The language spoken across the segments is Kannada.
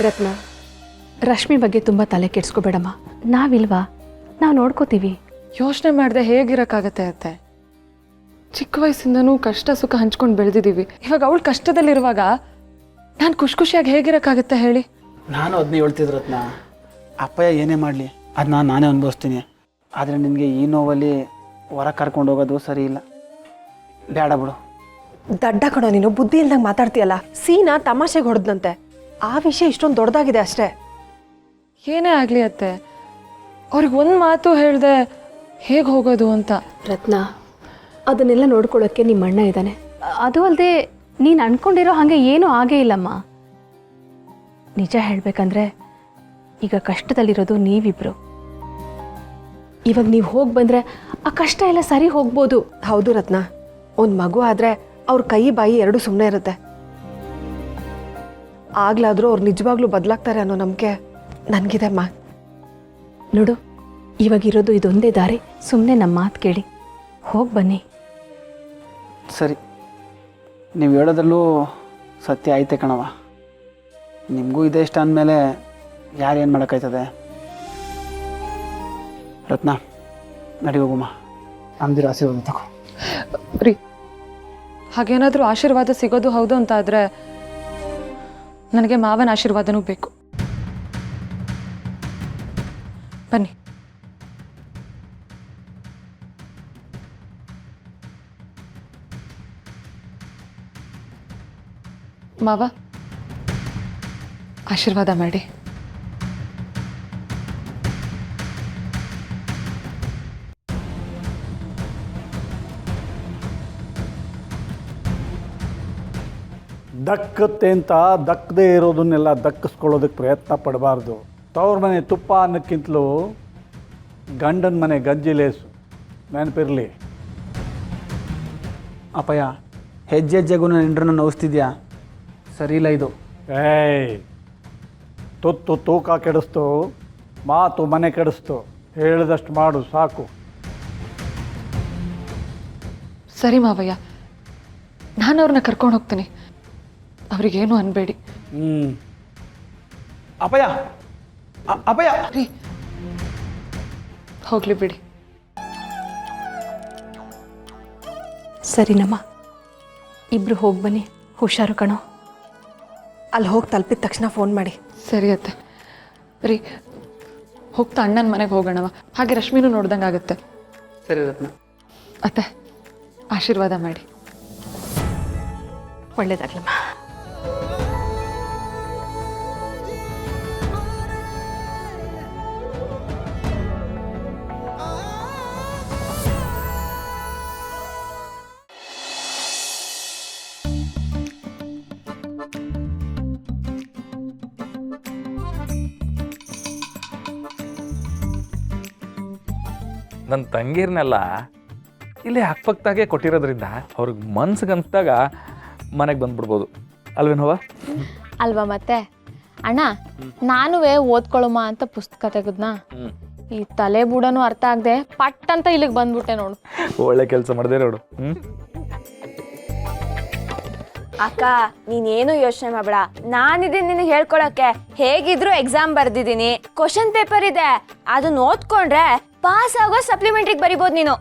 ರತ್ನ, ರಶ್ಮಿ ಬಗ್ಗೆ ತುಂಬ ತಲೆ ಕೆಡ್ಸ್ಕೊಬೇಡಮ್ಮ. ನಾವಿಲ್ವಾ, ನಾವು ನೋಡ್ಕೋತೀವಿ. ಯೋಚನೆ ಮಾಡದೆ ಹೇಗಿರೋಕ್ಕಾಗತ್ತೆ ಅತ್ತೆ? ಚಿಕ್ಕ ವಯಸ್ಸಿಂದನೂ ಕಷ್ಟ ಸುಖ ಹಂಚ್ಕೊಂಡು ಬೆಳೆದಿದ್ದೀವಿ. ಇವಾಗ ಅವಳು ಕಷ್ಟದಲ್ಲಿರುವಾಗ ನಾನು ಖುಷಿಯಾಗಿ ಹೇಗಿರೋಕ್ಕಾಗತ್ತೆ ಹೇಳಿ? ನಾನು ಅದನ್ನೇ ಹೇಳ್ತಿದ್ರು ರತ್ನ. ಅಪ್ಪಯ್ಯ ಏನೇ ಮಾಡಲಿ ಅದನ್ನ ನಾನೇ ಅನುಭವಿಸ್ತೀನಿ. ಆದರೆ ನಿನಗೆ ಈ ನೋವಲ್ಲಿ ಹೊರ ಕರ್ಕೊಂಡು ಹೋಗೋದು ಸರಿ ಇಲ್ಲ. ಬೇಡ ಬಿಡು. ದಡ್ಡ ಕಣೋ ನೀನು, ಬುದ್ಧಿ ಇಲ್ದಂಗೆ ಮಾತಾಡ್ತೀಯಲ್ಲ. ಸೀನಾ ತಮಾಷೆಗೆ ಹೊಡೆದಂತೆ. ಆ ವಿಷಯ ಇಷ್ಟೊಂದು ದೊಡ್ಡದಾಗಿದೆ ಅಷ್ಟೇ. ಏನೇ ಆಗಲಿ ಅತ್ತೆ, ಅವ್ರಿಗೆ ಒಂದು ಮಾತು ಹೇಳ್ದೆ ಹೇಗೆ ಹೋಗೋದು ಅಂತ. ರತ್ನ, ಅದನ್ನೆಲ್ಲ ನೋಡ್ಕೊಳ್ಳೋಕ್ಕೆ ನಿಮ್ಮ ಅಣ್ಣ ಇದ್ದಾನೆ. ಅದು ಅಲ್ಲದೆ ನೀನು ಅನ್ಕೊಂಡಿರೋ ಹಾಗೆ ಏನೂ ಆಗೇ ಇಲ್ಲಮ್ಮ. ನಿಜ ಹೇಳಬೇಕಂದ್ರೆ ಈಗ ಕಷ್ಟದಲ್ಲಿರೋದು ನೀವಿಬ್ರು. ಇವಾಗ ನೀವು ಹೋಗಿ ಬಂದರೆ ಆ ಕಷ್ಟ ಎಲ್ಲ ಸರಿ ಹೋಗ್ಬೋದು. ಹೌದು ರತ್ನ, ಒಂದು ಮಗು ಆದರೆ ಅವ್ರ ಕೈ ಬಾಯಿ ಎರಡೂ ಸುಮ್ಮನೆ ಇರುತ್ತೆ. ಆಗ್ಲಾದರೂ ಅವ್ರು ನಿಜವಾಗ್ಲೂ ಬದಲಾಗ್ತಾರೆ ಅನ್ನೋ ನಂಬಿಕೆ ನನಗಿದೆ ಅಮ್ಮ. ನೋಡು, ಇವಾಗಿರೋದು ಇದೊಂದೇ ದಾರಿ. ಸುಮ್ಮನೆ ನಮ್ಮ ಮಾತು ಕೇಳಿ ಹೋಗಿ ಬನ್ನಿ. ಸರಿ, ನೀವು ಹೇಳೋದ್ರಲ್ಲೂ ಸತ್ಯ ಐತೆ ಕಣವ. ನಿಮಗೂ ಇದೇ ಇಷ್ಟ ಅಂದಮೇಲೆ ಯಾರೇನು ಮಾಡೋಕ್ಕಾಯ್ತದೆ? ರತ್ನ, ನಡಿ ಹೋಗುಮ್ಮ. ಅಂದಿರ ಆಶೀರ್ವಾದ ತಗೋ. ರೀ, ಹಾಗೇನಾದರೂ ಆಶೀರ್ವಾದ ಸಿಗೋದು ಹೌದು ಅಂತ ಆದರೆ ನನಗೆ ಮಾವನ ಆಶೀರ್ವಾದನೂ ಬೇಕು. ಬನ್ನಿ. ಮಾವ, ಆಶೀರ್ವಾದ ಮಾಡಿ. ದಕ್ಕತ್ತೆ ಅಂತ ದಕ್ಕದೇ ಇರೋದನ್ನೆಲ್ಲ ದಕ್ಕಿಸ್ಕೊಳ್ಳೋದಕ್ಕೆ ಪ್ರಯತ್ನ ಪಡಬಾರ್ದು. ತವ್ರ ಮನೆ ತುಪ್ಪ ಅನ್ನೋಕ್ಕಿಂತಲೂ ಗಂಡನ ಮನೆ ಗಂಜಿಲೇಸು, ನೆನಪಿರಲಿ. ಅಪ್ಪಯ್ಯ, ಹೆಜ್ಜೆ ಹೆಜ್ಜೆಗೂ ನನ್ನ ಹೆಂಡ್ರನ್ನ ನೋವಿಸ್ತಿದ್ಯಾ? ಸರಿ ಇಲ್ಲ ಇದು. ಏಯ್, ತುತ್ತು ತೂಕ ಕೆಡಿಸ್ತು, ಮಾತು ಮನೆ ಕೆಡಿಸ್ತು. ಹೇಳಿದಷ್ಟು ಮಾಡು ಸಾಕು. ಸರಿ ಮಾವಯ್ಯ, ನಾನು ಅವ್ರನ್ನ ಕರ್ಕೊಂಡು ಹೋಗ್ತೀನಿ. ಅವ್ರಿಗೇನು ಅನ್ಬೇಡಿ. ಅಪ್ಪಯ್ಯ, ಅಪ್ಪಯ್ಯ ರೀ, ಹೋಗ್ಲಿ ಬಿಡಿ. ಸರಿನಮ್ಮ, ಇಬ್ರು ಹೋಗಿ ಬನ್ನಿ. ಹುಷಾರು ಕಣೋ. ಅಲ್ಲಿ ಹೋಗಿ ತಲುಪಿದ ತಕ್ಷಣ ಫೋನ್ ಮಾಡಿ. ಸರಿ ಅತ್ತೆ. ರೀ, ಹೋಗ್ತಾ ಅಣ್ಣನ ಮನೆಗೆ ಹೋಗೋಣವ. ಹಾಗೆ ರಶ್ಮಿನೂ ನೋಡ್ದಂಗೆ ಆಗುತ್ತೆ. ಸರಿ ರತ್ನ. ಅತ್ತೆ, ಆಶೀರ್ವಾದ ಮಾಡಿ. ಒಳ್ಳೇದಾಗ್ಲಮ್ಮ. ನನ್ನ ತಂಗೀರ್ನೆಲ್ಲ ಇಲ್ಲಿ ಅಕ್ಕಪಕ್ಕದಾಗೆ ಕೊಟ್ಟಿರೋದ್ರಿಂದ ಅವ್ರಿಗೆ ಮನ್ಸಿಗೆ ಅನ್ಸ್ದಾಗ ಮನೆಗೆ ಬಂದ್ಬಿಡ್ಬೋದು ಅಲ್ವೇನವ? ಅಲ್ವಾ ಮತ್ತೆ ಅಣ್ಣ, ನಾನುವೇ ಓದ್ಕೊಳಮ್ಮ ಅಂತ ಪುಸ್ತಕ ತೆಗೆದ್ನಾ, ಈ ತಲೆ ಬುಡನೂ ಅರ್ಥ ಆಗದೆ ಪಟ್ ಅಂತ ಇಲ್ಲಿಗೆ ಬಂದ್ಬಿಟ್ಟೆ ನೋಡು. ಒಳ್ಳೆ ಕೆಲಸ ಮಾಡಿದೆ ನೋಡು. ಅಕ್ಕ, ನೀನೇನು ಯೋಚನೆ ಮಾಡಬೇಡ, ನಾನಿದ್ದೀನಿ ನಿನಗೆ ಹೇಳ್ಕೊಳಕ್ಕೆ. ಹೇಗಿದ್ರು ಎಕ್ಸಾಮ್ ಬರ್ದಿದ್ದೀನಿ, ಕ್ವಶನ್ ಪೇಪರ್ ಇದೆ, ಅದನ್ನ ಓದ್ಕೊಂಡ್ರೆ ಪಾಸ್ ಆಗೋ ಸಪ್ಲಿಮೆಂಟ್ರಿಗೆ ಬರಿಬೋದು ನೀನು.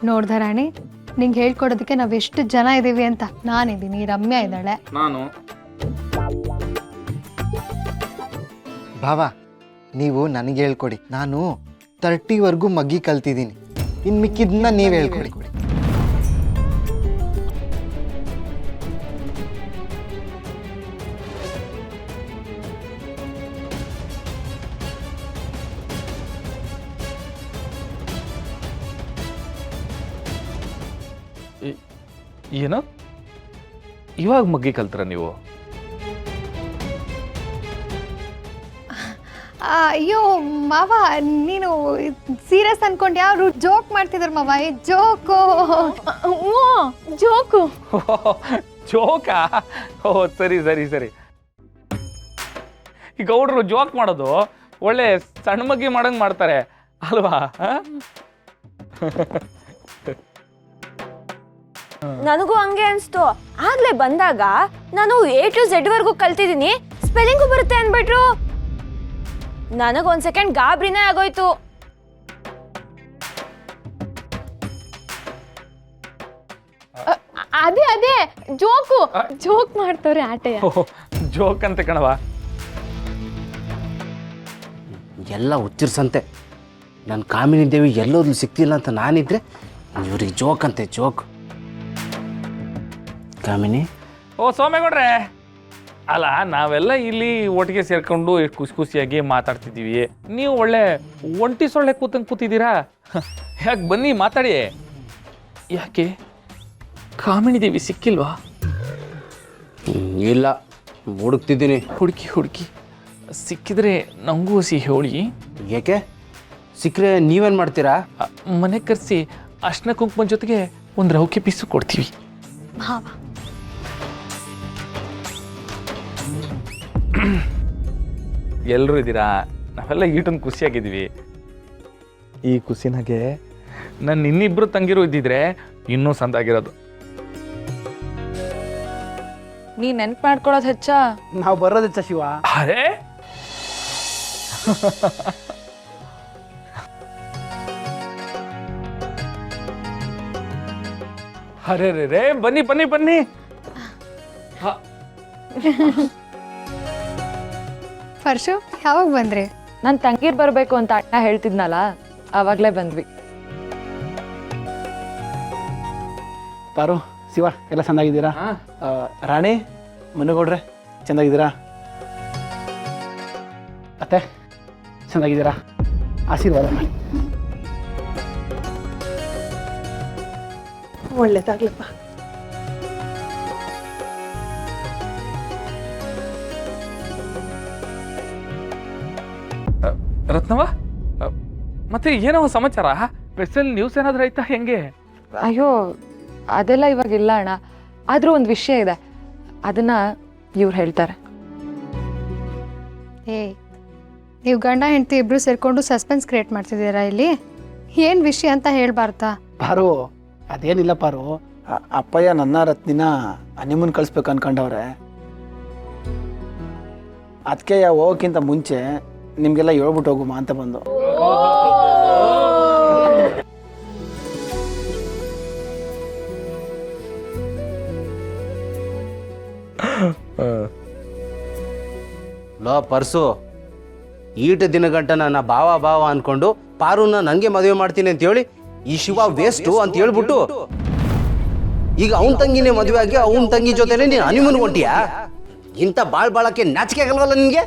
ನೋಡ್ದ ರಾಣಿ, ನಿಂಗೆ ಹೇಳ್ಕೊಡೋದಕ್ಕೆ ನಾವೆಷ್ಟು ಜನ ಇದ್ದೀವಿ ಅಂತ. ನಾನಿದ್ದೀನಿ, ರಮ್ಯಾ ಇದ್ದಾಳೆ, ನಾನು. ಭಾವ, ನೀವು ನನಗೆ ಹೇಳ್ಕೊಡಿ. ನಾನು 30ವರೆಗೂ ಮಗ್ಗಿ ಕಲ್ತಿದ್ದೀನಿ. ಇನ್ನು ಮಿಕ್ಕಿದ್ದನ್ನ ನೀವು ಹೇಳ್ಕೊಡಿ. ಏನೋ ಇವಾಗ ಮಗ್ಗಿ ಕಲ್ತರ ನೀವು? ಅಯ್ಯೋ ಮಾವ, ನೀನು ಸೀರಿಯಸ್ ಅನ್ಕೊಂಡು ಯಾರು ಜೋಕ್ ಮಾಡ್ತಿದ್ರು ಮಾವ. Joke joke ಜೋಕಾ? ಓ ಸರಿ ಸರಿ ಸರಿ. ಈ ಗೌಡ್ರು ಜೋಕ್ ಮಾಡೋದು ಒಳ್ಳೆ ಸಣ್ಣ ಮಗ್ಗಿ ಮಾಡಂಗ್ ಮಾಡ್ತಾರೆ ಅಲ್ವಾ? ನನಗೂ ಹಂಗೆ ಅನ್ಸ್ತು. ಆಗ್ಲೇ ಬಂದಾಗ ನಾನು A to Z ವರ್ಗೂ ಕಲ್ತಿದ್ದೀನಿ, ಸ್ಪೆಲ್ಲಿಂಗು ಬರುತ್ತೆ ಅನ್ಬಿಟ್ರು. ನನಗೊಂದ್ ಸೆಕೆಂಡ್ ಗಾಬ್ರಿನೇ ಆಗೋಯ್ತು. ಅದೇ ಅದೇ ಜೋಕ್ ಮಾಡ್ತವ್ರೆ ಆಟೆಯ. ಜೋಕ್ ಅಂತೆ ಕಣವ. ಎಲ್ಲ ಹುಚ್ಚಿರ್ಸಂತೆ. ನನ್ನ ಕಾಮಿನಿ ದೇವಿ ಎಲ್ಲೋದ್ಲು ಸಿಕ್ತಿಲ್ಲ ಅಂತ ನಾನಿದ್ರೆ ಇವ್ರಿಗೆ ಜೋಕ್ ಅಂತೆ, ಜೋಕ್. ಕಾಮಿನಿ, ಓ ಸೋಮೇಗೌಡ್ರೆ, ಅಲ್ಲ ನಾವೆಲ್ಲ ಇಲ್ಲಿ ಒಟ್ಟಿಗೆ ಸೇರ್ಕೊಂಡು ಖುಷಿ ಖುಷಿಯಾಗಿ ಮಾತಾಡ್ತಿದ್ದೀವಿ, ನೀವು ಒಳ್ಳೆ ಒಂಟಿ ಸೊಳ್ಳೆ ಕೂತಿದ್ದೀರಾ. ಯಾಕೆ ಬನ್ನಿ ಮಾತಾಡಿ. ಯಾಕೆ ಕಾಮಿನಿ ದೇವಿ ಸಿಕ್ಕಿಲ್ವಾ? ಇಲ್ಲ, ಹುಡುಕ್ತಿದ್ದೀನಿ. ಹುಡುಕಿ ಸಿಕ್ಕಿದ್ರೆ ನನಗೂ ಹಸಿ ಹೇಳಿ. ಏಕೆ? ಸಿಕ್ಕರೆ ನೀವೇನು ಮಾಡ್ತೀರಾ? ಮನೆ ಕರೆಸಿ ಅರ್ಶಿನ ಕುಂಕುಮ ಜೊತೆಗೆ ಒಂದು ರೌಕೆ ಪೀಸು ಕೊಡ್ತೀವಿ. ಎಲ್ಲರೂ ಇದ್ದೀರಾ, ನಾವೆಲ್ಲ ಈಟೊಂದು ಖುಷಿಯಾಗಿದ್ದೀವಿ. ಈ ಖುಷಿನಾಗೆ ನನ್ನ ಇನ್ನಿಬ್ರು ತಂಗಿರು ಇದ್ದಿದ್ರೆ ಇನ್ನೂ ಸಂದಾಗಿರೋದು. ನೀ ನೆನ್ಪು ಮಾಡ್ಕೊಳ್ಳೋದು ಹೆಚ್ಚ. ನಾವು ಬರೋದೆಚ್ಚ ಶಿವ. ಅರೆ ಅರೆ ರೇ ರೇ, ಬನ್ನಿ ಬನ್ನಿ ಬನ್ನಿ. ಫರ್ಷು ಯಾವಾಗ ಬಂದ್ರಿ? ನನ್ನ ತಂಗಿರ್ ಬರಬೇಕು ಅಂತ ಅಣ್ಣ ಹೇಳ್ತಿದ್ನಲ್ಲ, ಆವಾಗಲೇ ಬಂದ್ವಿ. ಪಾರು, ಶಿವ ಎಲ್ಲ ಚೆನ್ನಾಗಿದ್ದೀರಾ? ರಾಣಿ, ಮನುಗೌಡ್ರೆ ಚೆನ್ನಾಗಿದ್ದೀರಾ? ಅತ್ತೆ ಚೆನ್ನಾಗಿದ್ದೀರಾ? ಆಶೀರ್ವಾದ ಮಾಡಿ. ಒಳ್ಳೇದಾಗ್ಲಪ್ಪ. ರತ್ನವ, ಮತ್ತೆ ಏನೋ ಸಮಾಚಾರ? ಸ್ಪೆಷಲ್ ನ್ಯೂಸ್ ಏನಾದರೂ ಆಯ್ತಾ? ಹೆಂಗೆ? ಅಯ್ಯೋ, ಅದೆಲ್ಲ ಇವಾಗಿಲ್ಲ ಅಣ್ಣ. ಆದರೂ ಒಂದು ವಿಷಯ ಇದೆ, ಅದನ್ನ ಇವ್ರು ಹೇಳ್ತಾರೆ. ನೀವು ಗಂಡ ಹೆಂಡತಿ ಇಬ್ರು ಸೇರ್ಕೊಂಡು ಸಸ್ಪೆನ್ಸ್ ಕ್ರಿಯೇಟ್ ಮಾಡ್ತಿದ್ದೀರಾ ಇಲ್ಲಿ? ಏನು ವಿಷಯ ಅಂತ ಹೇಳ್ಬಾರ್ದಾ? ಪಾರು, ಅದೇನಿಲ್ಲ ಪಾರು, ಅಪ್ಪಯ್ಯ ನನ್ನ ರತ್ನಿನ ಹನಿಮೂನ್ ಕಳಿಸ್ಬೇಕು ಅನ್ಕೊಂಡವ್ರೆ. ಅದಕ್ಕೆ ಹೋಗೋಕ್ಕಿಂತ ಮುಂಚೆ ನಿಮಗೆಲ್ಲ ಹೇಳ್ಬಿಟ್ಟು ಹೋಗುಮ ಅಂತ ಬಂದು. ಲೋ ಪರ್ಸು, ಈಟ ದಿನಗಂಟ ನನ್ನ ಭಾವ ಅನ್ಕೊಂಡು ಪಾರುನ ನನಗೆ ಮದುವೆ ಮಾಡ್ತೀನಿ ಅಂತ ಹೇಳಿ ಈ ಶಿವ ವೇಸ್ಟು ಅಂತ ಹೇಳ್ಬಿಟ್ಟು ಈಗ ಅವನ ತಂಗಿನೇ ಮದುವೆ ಆಗಿ ಅವನ ತಂಗಿ ಜೊತೆನೇ ನೀನು ಹನಿಮೂನ್ ಹೊಂಟಿಯಾ? ಇಂಥ ಬಾಳಕ್ಕೆ ನಾಚಿಕೆ ಆಗಲ್ವಲ್ಲ ನಿನಗೆ?